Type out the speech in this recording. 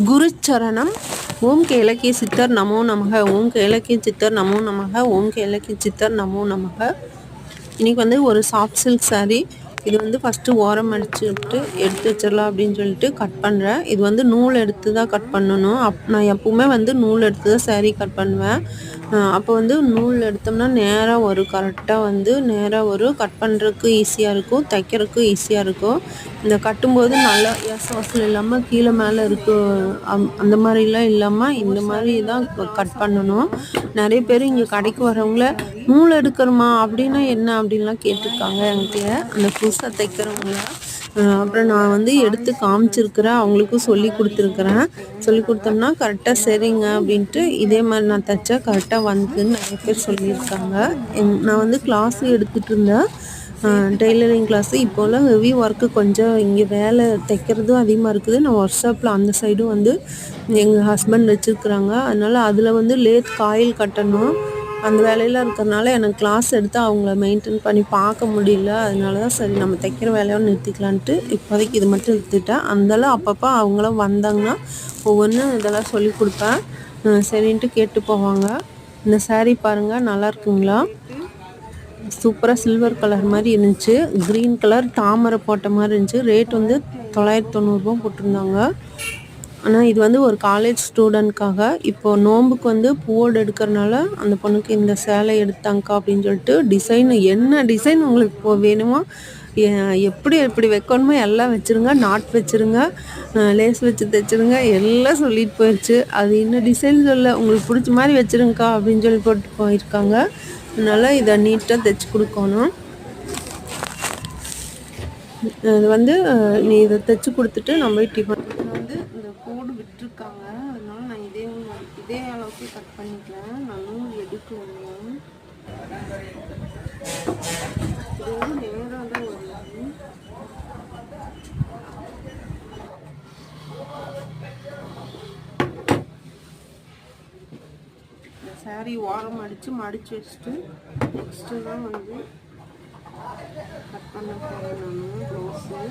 குருச்சரணம். ஓம் கேளக்கிய சித்தர் நமோ நமக. ஓம் கேளக்கிய சித்தர் நமோ நமக. ஓம் கேளக்கிய சித்தர் நமோ நமக. இன்றைக்கி வந்து ஒரு சாஃப்ட் சில்க் சாரீ. இது வந்து ஃபஸ்ட்டு ஓரம் அடிச்சுட்டு எடுத்து வச்சிடலாம் அப்படின்னு சொல்லிட்டு கட் பண்ணுறேன். இது வந்து நூல் எடுத்து தான் கட் பண்ணணும். நான் எப்போவுமே வந்து நூல் எடுத்து தான் சாரீ கட் பண்ணுவேன். அப்போ வந்து நூல் எடுத்தோம்னா நேராக வரும், கரெக்டாக வந்து நேராக வரும். கட் பண்ணுறதுக்கு ஈஸியாக இருக்கும், தைக்கிறதுக்கு ஈஸியாக இருக்கும். இந்த கட்டும்போது நல்லா வாசல் இல்லாமல் கீழே மேலே இருக்கும், அந்த மாதிரிலாம் இல்லாமல் இந்த மாதிரி தான் கட் பண்ணணும். நிறைய பேர் இங்கே கடைக்கு வரவங்கள நூல் எடுக்கிறோமா அப்படின்னா என்ன அப்படின்லாம் கேட்டிருக்காங்க என்கிட்ட, அந்த புதுசாக தைக்கிறவங்கள. அப்புறம் நான் வந்து எடுத்து காமிச்சிருக்கிறேன், அவங்களுக்கும் சொல்லி கொடுத்துருக்குறேன். சொல்லி கொடுத்தோம்னா கரெக்டாக சரிங்க அப்படின்ட்டு இதே மாதிரி நான் தைச்சா கரெக்டாக வந்துன்னு நிறைய பேர் சொல்லியிருக்காங்க. நான் வந்து கிளாஸு எடுத்துகிட்டு இருந்தேன், டெய்லரிங் கிளாஸு. இப்போல்லாம் ஹெவி ஒர்க்கு, கொஞ்சம் இங்கே வேலை தைக்கிறதும் அதிகமாக இருக்குது. நான் ஒர்க் ஷாப்பில் அந்த சைடும் வந்து எங்கள் ஹஸ்பண்ட் வச்சுருக்குறாங்க. அதனால் அதில் வந்து லேத் காயில் கட்டணும், அந்த வேலையெல்லாம் இருக்கிறதுனால எனக்கு கிளாஸ் எடுத்து அவங்கள மெயின்டைன் பண்ணி பார்க்க முடியல. அதனால தான் சரி நம்ம தைக்கிற வேலையோடு நிறுத்திக்கலான்ட்டு இப்போதைக்கு இது மட்டும் எடுத்துட்டேன். அதெல்லாம் அப்பப்போ அவங்களும் வந்தாங்கன்னா ஒவ்வொன்றும் இதெல்லாம் சொல்லி கொடுப்பேன். சரின்ட்டு கேட்டு போவாங்க. இந்த சாரீ பாருங்கள், நல்லா இருக்குங்களா? சூப்பராக சில்வர் கலர் மாதிரி இருந்துச்சு, க்ரீன் கலர் தாமரை போட்ட மாதிரி இருந்துச்சு. ரேட் வந்து 990 போட்டிருந்தாங்க. ஆனால் இது வந்து ஒரு காலேஜ் ஸ்டூடெண்ட்காக. இப்போது நோம்புக்கு வந்து பூவோடு எடுக்கிறனால அந்த பொண்ணுக்கு இந்த சேலை எடுத்தாங்கக்கா அப்படின்னு சொல்லிட்டு டிசைன், என்ன டிசைன் உங்களுக்கு இப்போ வேணுமோ, எப்படி எப்படி வைக்கணுமோ எல்லாம் வச்சுருங்க, நாட் வச்சுருங்க, லேஸ் வச்சு தைச்சிருங்க, எல்லாம் சொல்லிட்டு போயிடுச்சு. அது இன்னும் டிசைன் சொல்ல, உங்களுக்கு பிடிச்ச மாதிரி வச்சுருங்கக்கா அப்படின்னு சொல்லி போட்டு போயிருக்காங்க. அதனால் இதை நீட்டாக தைச்சி கொடுக்கணும். இது வந்து நீ இதை தைச்சி கொடுத்துட்டு நம்ம போய் டிஃபன் வந்து இந்த கோடு விட்டுருக்காங்க. அதனால நான் இதே அளவுக்கு கட் பண்ணிக்கிறேன். நான் நூல் எடுக்கலைங்க, இது வந்து நேராக தான் வரும். சாரீ ஓரம் மடித்து வச்சுட்டு நெக்ஸ்ட்டு தான் வந்து கட் பண்ண போகிறேன் நான் ப்ளவுஸு.